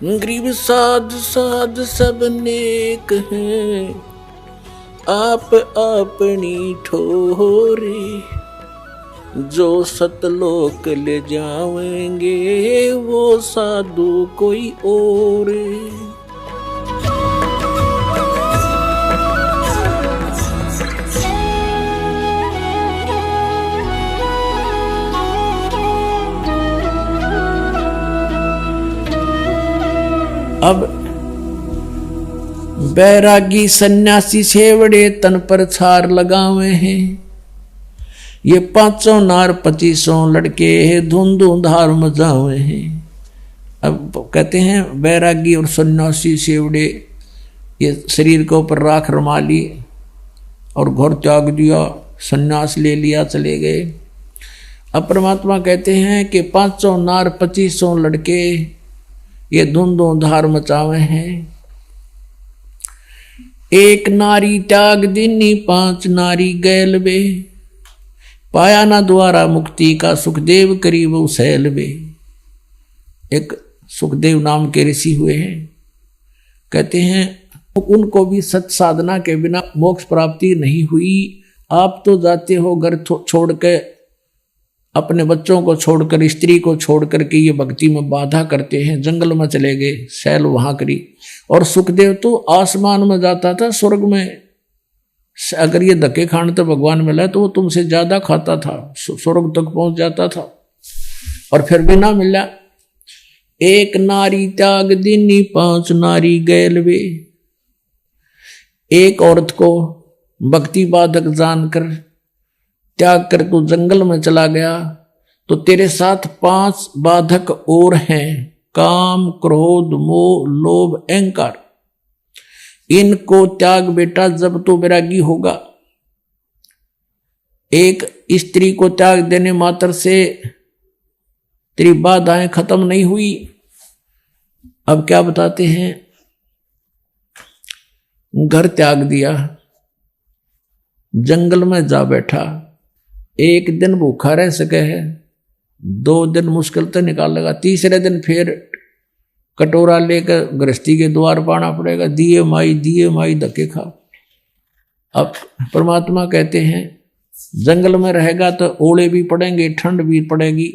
गरीब साध साध सब नेक हैं, आप अपनी ठोरे। जो सतलोक ले जाएंगे वो साधु कोई और। अब बैरागी सन्यासी सेवड़े तन पर छार लगावे हैं। ये 500 नार 2500 लड़के धुन धुन धार मचावे हैं। अब कहते हैं बैरागी और सन्यासी सेवड़े ये शरीर के ऊपर राख रमा ली और घर त्याग दिया, सन्यास ले लिया, चले गए। अब परमात्मा कहते हैं कि 500 नार 2500 लड़के ये धुन धुन धार मचावे हैं। एक नारी त्याग दीनी 5 नारी गैल बे, पाया ना द्वारा मुक्ति का सुखदेव करीब सैल बे। एक सुखदेव नाम के ऋषि हुए हैं, कहते हैं उनको भी सत साधना के बिना मोक्ष प्राप्ति नहीं हुई। आप तो जाते हो घर छोड़ के, अपने बच्चों को छोड़कर, स्त्री को छोड़कर के ये भक्ति में बाधा करते हैं, जंगल में चले गए, शैल वहां करी। और सुखदेव तो आसमान में जाता था, स्वर्ग में। अगर ये धक्के खाने तो भगवान मिला तो वो तुमसे ज्यादा खाता था, स्वर्ग तक पहुंच जाता था, और फिर भी ना मिला। एक नारी त्याग दीनी 5 नारी गैल वे। एक औरत को भक्ति बाधक जानकर त्याग कर तू जंगल में चला गया तो तेरे साथ 5 बाधक और हैं, काम क्रोध मोह लोभ अहंकार। इनको त्याग बेटा जब तो वैरागी होगा। एक स्त्री को त्याग देने मात्र से तेरी बाधाएं खत्म नहीं हुई। अब क्या बताते हैं, घर त्याग दिया, जंगल में जा बैठा, 1 दिन भूखा रह सके है, 2 दिन मुश्किल से निकाल लेगा, तीसरे दिन फिर कटोरा लेकर गृहस्थी के द्वार पाना पड़ेगा, दिए माई धक्के खा। अब परमात्मा कहते हैं जंगल में रहेगा तो ओले भी पड़ेंगे, ठंड भी पड़ेगी,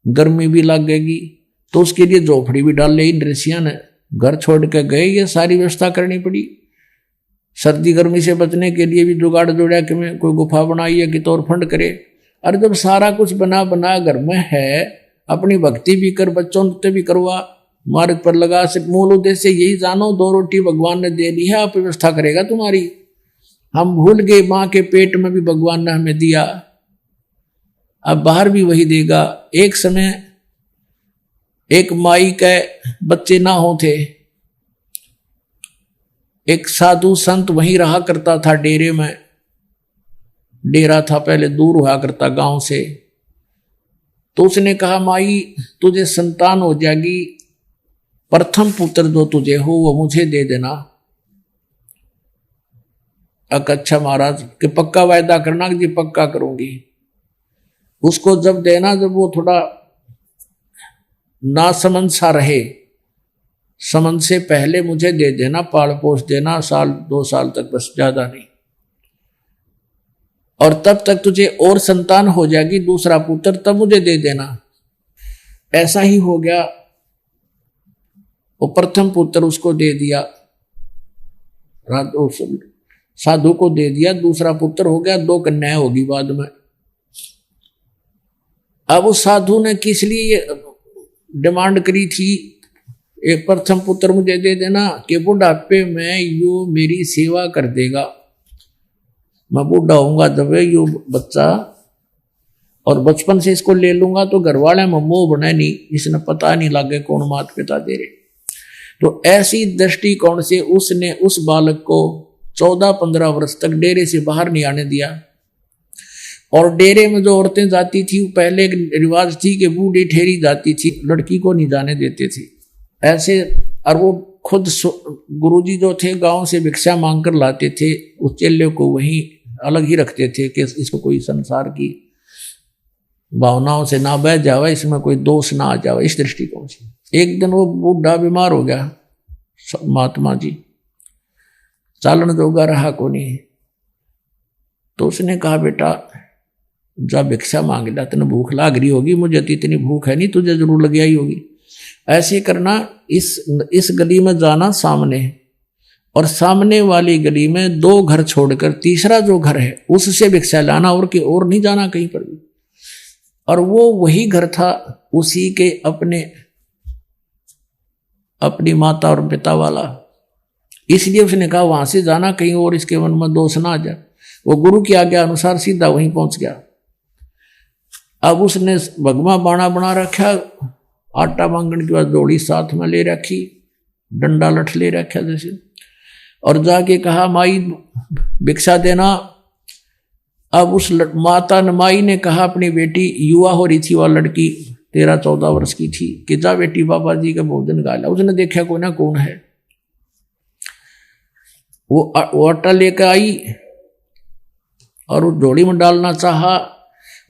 गर्मी भी लगेगी, तो उसके लिए झोपड़ी भी डाल ली। इन ऋषियों ने घर छोड़ के गए, ये सारी व्यवस्था करनी पड़ी। सर्दी गर्मी से बचने के लिए भी जुगाड़ जोड़ा कि मैं कोई गुफा बनाई है कि तौर फंड करे। अरे जब सारा कुछ बना घर में है, अपनी भक्ति भी कर, बच्चों से भी करवा, मार्ग पर लगा। सिर्फ मूल उद्देश्य यही जानो, 2 रोटी भगवान ने दे दी है, आप व्यवस्था करेगा तुम्हारी। हम भूल गए माँ के पेट में भी भगवान ने हमें दिया, अब बाहर भी वही देगा। एक समय एक माई के बच्चे ना हो थे, एक साधु संत वहीं रहा करता था डेरे में। डेरा था पहले, दूर हुआ करता गांव से। तो उसने कहा माई तुझे संतान हो जाएगी, प्रथम पुत्र जो तुझे हो वो मुझे दे देना। अच्छा महाराज कि पक्का वायदा करना कि जी पक्का करूंगी। उसको जब देना जब वो थोड़ा नासमझ सा रहे, समझ से पहले मुझे दे देना, पाल पोस देना, 1-2 साल तक, बस ज्यादा नहीं। और तब तक तुझे और संतान हो जाएगी, दूसरा पुत्र, तब मुझे दे देना। ऐसा ही हो गया, वो प्रथम पुत्र उसको दे दिया, साधु को दे दिया, दूसरा पुत्र हो गया, 2 कन्याएं होगी बाद में। अब उस साधु ने किस लिए ये डिमांड करी थी, एक प्रथम पुत्र मुझे दे देना कि बुढ़ापे में यो मेरी सेवा कर देगा, मैं बूढ़ा होऊंगा जब यो बच्चा, और बचपन से इसको ले लूंगा तो घर वाले में मोह बने नहीं, इसने पता नहीं लगे कौन माता पिता दे रहे। तो ऐसी दृष्टिकोण से उसने उस बालक को 14-15 वर्ष तक डेरे से बाहर नहीं आने दिया। और डेरे में जो औरतें जाती थी, पहले एक रिवाज थी कि बूढ़ी ठहरी जाती थी, लड़की को नहीं जाने देते थे ऐसे। और वो खुद गुरुजी जो थे गांव से भिक्षा मांग कर लाते थे, उस चेले को वहीं अलग ही रखते थे कि इसको कोई संसार की भावनाओं से ना बह जावे, इसमें कोई दोष ना आ जावे, इस दृष्टिकोण से। एक दिन वो बूढ़ा बीमार हो गया, महात्मा जी चालन जोगा रहा को नहीं, तो उसने कहा बेटा जा भिक्षा मांग ला, तेने भूख लाग रही होगी, मुझे तो इतनी भूख है नहीं, तुझे जरूर लग आई होगी। ऐसे करना, इस गली में जाना सामने, और सामने वाली गली में 2 घर छोड़कर तीसरा जो घर है उससे भिक्षा लाना, और की ओर नहीं जाना कहीं पर भी। और वो वही घर था उसी के अपनी माता और पिता वाला, इसलिए उसने कहा वहां से जाना, कहीं और इसके मन में दोष ना आ जाए। वो गुरु की आज्ञा अनुसार सीधा वहीं पहुंच गया। अब उसने भगवा बाणा बना रखा, आटा मांगने के बाद डोली साथ में ले रखी, डंडा लठ ले रखा जैसे, और जाके कहा माई भिक्षा देना। अब उस माता माई ने कहा अपनी बेटी, युवा हो रही थी वह लड़की, 13-14 वर्ष की थी, कि जा बेटी बाबा जी का भोजन गाला। उसने देखा कोई ना कौन है, वो आटा लेकर आई और उस झोली में डालना चाहा।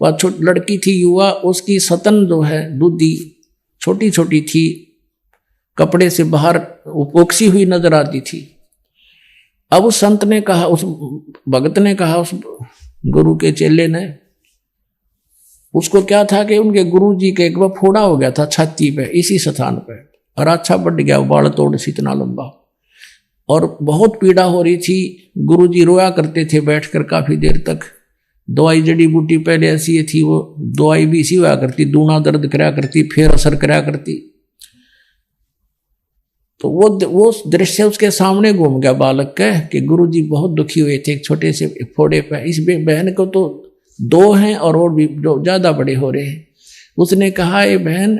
वह छोटी लड़की थी युवा, उसकी सतन जो है दूधी छोटी छोटी थी, कपड़े से बाहर पोक्सी हुई नजर आती थी। अब उस संत ने कहा, उस भगत ने कहा, उस गुरु के चेले ने, उसको क्या था कि उनके गुरु जी के एक बार फोड़ा हो गया था छाती पे, इसी स्थान पे, और अच्छा बढ़ गया, बाल तोड़ से इतना लंबा, और बहुत पीड़ा हो रही थी। गुरु जी रोया करते थे बैठकर काफी देर तक। दवाई जड़ी बूटी पहले ऐसी थी, वो दवाई भी इसी हुआ करती, दूना दर्द कराया करती, फिर असर कराया करती। तो वो दृश्य उसके सामने घूम गया बालक का, कि गुरु जी बहुत दुखी हुए थे एक छोटे से फोड़े पे। इस बहन को तो 2 हैं और भी ज्यादा बड़े हो रहे हैं। उसने कहा, ये बहन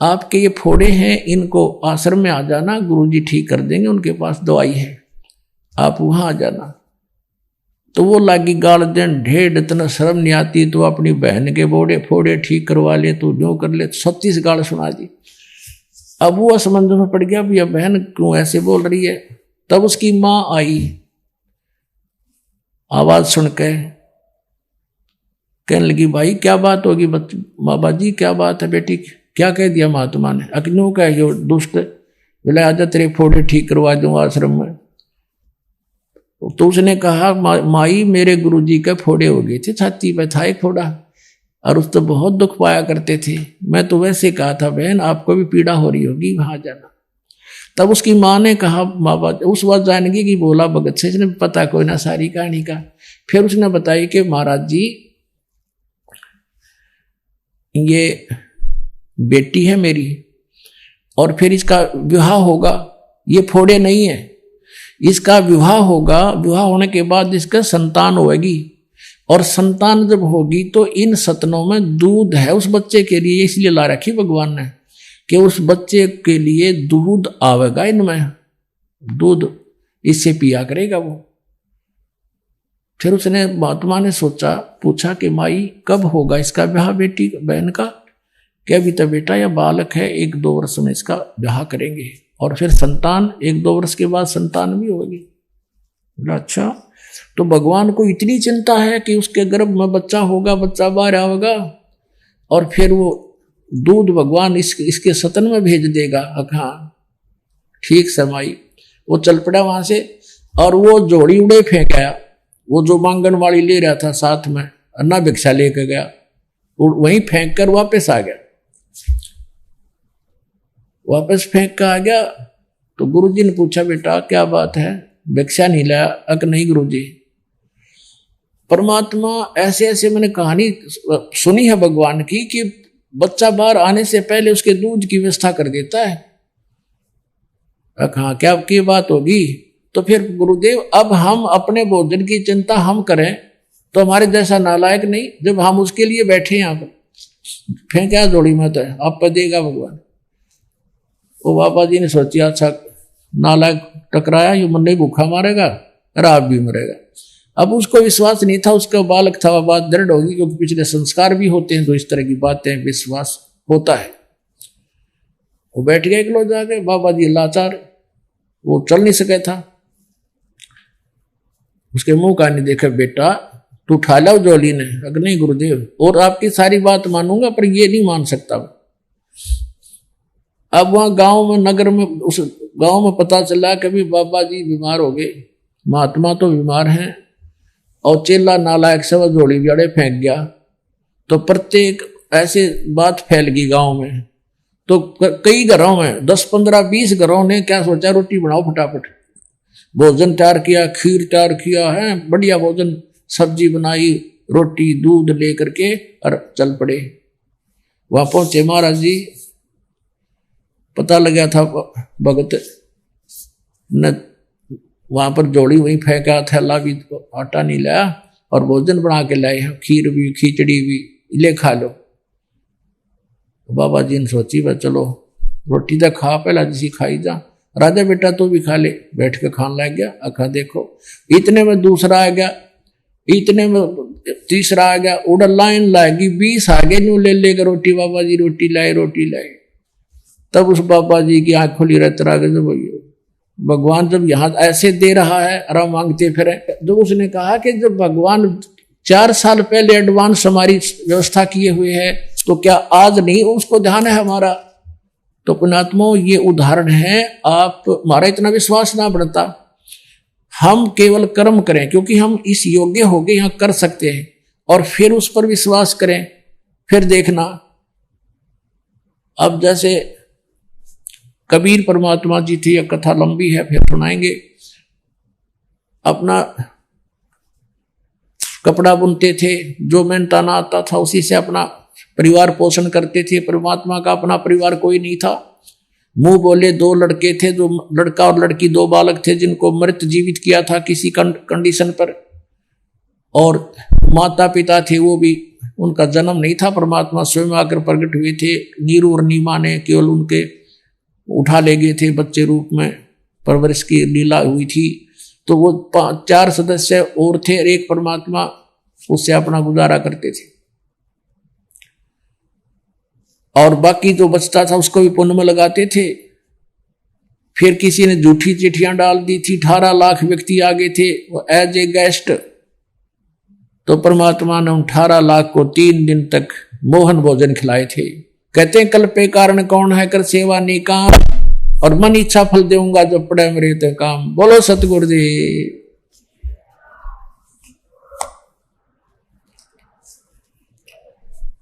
आपके ये फोड़े हैं, इनको आश्रम में आ जाना, गुरुजी ठीक कर देंगे, उनके पास दवाई है, आप वहां आ जाना। तो वो लागी गाल देन, ढेर इतना शर्म नहीं आती तो अपनी बहन के बोड़े फोड़े ठीक करवा ले, तो जो कर ले, 36 गाल सुना दी। अब वो असमंजस में पड़ गया, भैया बहन क्यों ऐसे बोल रही है। तब उसकी माँ आई, आवाज सुन के कहने लगी, भाई क्या बात होगी बाबा जी, क्या बात है बेटी, क्या कह दिया महात्मा ने। अग्नियों का यो दुष्ट, बोले आजा तेरे फोड़े ठीक करवा दूंगा आश्रम में। तो उसने कहा, माई मेरे गुरुजी के फोड़े हो गए थे, छाती पे था एक फोड़ा, और उस तो बहुत दुख पाया करते थे। मैं तो वैसे कहा था बहन आपको भी पीड़ा हो रही होगी, वहां जाना। तब उसकी माँ ने कहा, बाबा उस बात जानगी कि बोला भगत से, इसने पता कोई ना सारी कहानी का। फिर उसने बताई कि महाराज जी ये बेटी है मेरी, और फिर इसका विवाह होगा, ये फोड़े नहीं है, इसका विवाह होगा, विवाह होने के बाद इसका संतान होगी, और संतान जब होगी तो इन सतनों में दूध है उस बच्चे के लिए, इसलिए ला रखी भगवान ने कि उस बच्चे के लिए दूध आवेगा, इनमें दूध इससे पिया करेगा वो। फिर उसने महात्मा ने सोचा, पूछा कि माई कब होगा इसका ब्याह बेटी बहन का। क्या अभी तो बेटा या बालक है, 1-2 वर्ष में इसका ब्याह करेंगे, और फिर संतान 1-2 वर्ष के बाद संतान भी होगी। अच्छा, तो भगवान को इतनी चिंता है कि उसके गर्भ में बच्चा होगा, बच्चा बाहर आएगा, और फिर वो दूध भगवान इसके सतन में भेज देगा। हाँ ठीक समाई। वो चल पड़ा वहां से, और वो जोड़ी उड़े फेंक आया, वो जो मांगन वाली ले रहा था साथ में, अन्ना भिक्षा लेकर गया, वहीं फेंक कर वापस आ गया। वापस फेंक कर आ गया तो गुरुजी ने पूछा, बेटा क्या बात है, भिक्षा नहीं लाया? अक नहीं गुरुजी, परमात्मा ऐसे ऐसे मैंने कहानी सुनी है भगवान की कि बच्चा बाहर आने से पहले उसके दूध की व्यवस्था कर देता है। हाँ क्या की बात होगी? तो फिर गुरुदेव अब हम अपने भोजन की चिंता हम करें तो हमारे जैसा नालायक नहीं, जब हम उसके लिए बैठे यहाँ पर, फेंका जोड़ी मत है, आप पर देगा भगवान। वो बाबा जी ने सोचा, अच्छा नालायक टकराया, ये मन नहीं भूखा मारेगा और आप भी मरेगा। अब उसको विश्वास नहीं था, उसका बालक था, वह बात दृढ़ होगी क्योंकि पिछले संस्कार भी होते हैं तो इस तरह की बातें विश्वास होता है। वो बैठ गए एक जाके, बाबा जी लाचार, वो चल नहीं सके था। उसके मुंह का नहीं देखा, बेटा तो उठा लो जोली ने, अगर नहीं गुरुदेव, और आपकी सारी बात मानूंगा पर ये नहीं मान सकता। अब वहां गांव में, नगर में, उस गांव में पता चला कि भी बाबा जी बीमार हो गए, महात्मा तो बीमार हैं, और चेला नालायक से वह जोड़ी जड़े फेंक गया। तो प्रत्येक ऐसे बात फैल गई गांव में। तो कई घरों में 10, 15, 20 घरों ने क्या सोचा, रोटी बनाओ फटाफट, भोजन तैयार किया, खीर तैयार किया है, बढ़िया भोजन, सब्जी बनाई, रोटी दूध लेकर के और चल पड़े। वहां पहुंचे महाराज जी, पता लग गया था भगत न वहां पर जोड़ी वहीं फेंका, थैला भी आटा नहीं लाया और भोजन बना के लाए, खीर भी, खिचड़ी भी, ले खा लो। बाबा जी ने सोची बस चलो रोटी तो खा, पहला जिसी खाई जा, राजा बेटा तू भी खा ले, बैठ के खाने लग गया। अखा देखो, इतने में दूसरा आ गया, इतने में तीसरा आ गया, उड़ा लाइन लाएगी, 20 आगे न्यू ले लेकर रोटी, बाबा जी रोटी लाए, रोटी लाए। तब उस बाबा जी की आंख खुली रहती रहा, जब भगवान जब यहाँ ऐसे दे रहा है, आराम मांगते फिर। जब उसने कहा कि जब भगवान 4 साल पहले एडवांस हमारी व्यवस्था किए हुए है, तो क्या आज नहीं उसको ध्यान है हमारा? तो पुण्यात्मा ये उदाहरण है। आप हमारा इतना विश्वास ना बढ़ता, हम केवल कर्म करें, क्योंकि हम इस योग्य हो गए, यहाँ कर सकते हैं, और फिर उस पर विश्वास करें, फिर देखना। अब जैसे कबीर परमात्मा जी थी, यह कथा लंबी है, फिर सुनाएंगे। अपना कपड़ा बुनते थे, जो मेहनताना आता था उसी से अपना परिवार पोषण करते थे। परमात्मा का अपना परिवार कोई नहीं था। मुंह बोले 2 लड़के थे, जो लड़का और लड़की 2 बालक थे, जिनको मृत जीवित किया था किसी कंडीशन पर, और माता पिता थे, वो भी उनका जन्म नहीं था, परमात्मा स्वयं आकर प्रकट हुए थे। नीरू और नीमा ने केवल उनके उठा ले गए थे, बच्चे रूप में परवरिश की लीला हुई थी। तो वो 4 सदस्य और थे, और एक परमात्मा, उससे अपना गुजारा करते थे। और बाकी जो बचता था उसको भी पुण्य में लगाते थे। फिर किसी ने झूठी चिट्ठियां डाल दी थी, 18 लाख व्यक्ति आ गए थे वो एज ए गेस्ट। तो परमात्मा ने 18 लाख को 3 दिन तक मोहन भोजन खिलाए थे। कहते हैं, कल पे कारण कौन है, कर सेवा निकाम, और मन इच्छा फल देऊंगा जब पड़े मेरे ते काम। बोलो सतगुरुदेव।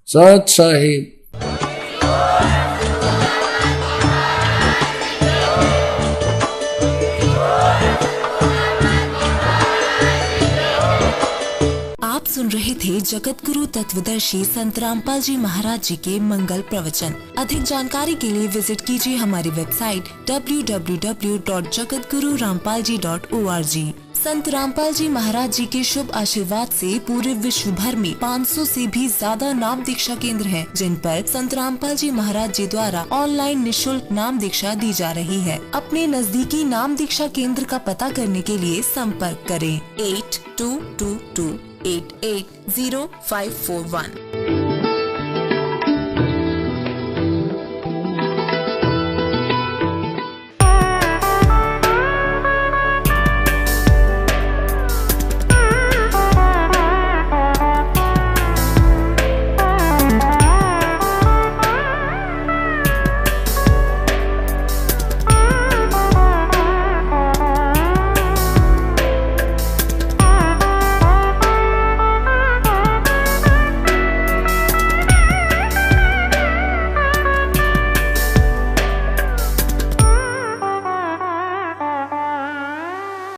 सत साहिब। सुन रहे थे जगत गुरु तत्वदर्शी संत रामपाल जी महाराज जी के मंगल प्रवचन। अधिक जानकारी के लिए विजिट कीजिए हमारी वेबसाइट www.jagatgururampalji.org। संत रामपाल जी महाराज जी के शुभ आशीर्वाद से पूरे विश्व भर में 500 से भी ज्यादा नाम दीक्षा केंद्र हैं, जिन पर संत रामपाल जी महाराज जी द्वारा ऑनलाइन निशुल्क नाम दीक्षा दी जा रही है। अपने नजदीकी नाम दीक्षा केंद्र का पता करने के लिए संपर्क करें 8222 880541।